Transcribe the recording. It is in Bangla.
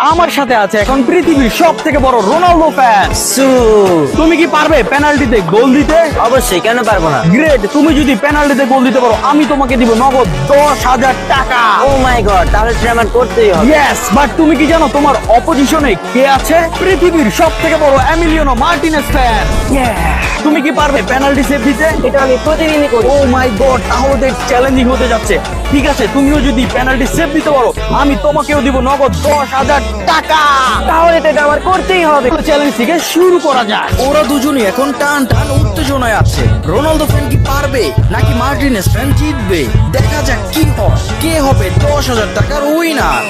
আমার সাথে আছে এখন পৃথিবীর সব থেকে বড় রোনালদো ফ্যান। তুমি কি পারবে পেনাল্টিতে গোল দিতে? অবশ্যই, কেন পারবো না? গ্রেট, তুমি যদি পেনাল্টিতে গোল দিতে পারো আমি তোমাকে দিব নগদ 10,000 টাকা। ও মাই গড, তাহলে সেটা আমার করতেই হবে। ইয়েস, বাট তুমি কি জানো তোমার অপোজিশনে কে আছে? পৃথিবীর সব থেকে বড় এমিলিয়ানো মার্টিনেজ ফ্যান। তুমি কি পারবে পেনাল্টি সেভ দিতে? এটা আমি প্রতিদিনই করি। ও মাই গড, তাহলে চ্যালেঞ্জিং হতে যাচ্ছে। ঠিক আছে, তুমিও যদি পেনাল্টি সেভ দিতে পারো আমি তোমাকেও দিব নগদ 10,000 টাকা। তাহলে তো এটা আমার করতেই হবে। চ্যালেঞ্জ থেকে শুরু করা যাক। ওরা দুজনই এখন টান টান উত্তেজনায় আছে। রোনালদো ফ্যান কি পারবে নাকি মার্টিনেজ ফ্যান জিতবে? দেখা যাক কি হয়, কে হবে 10,000 টাকার উইনার।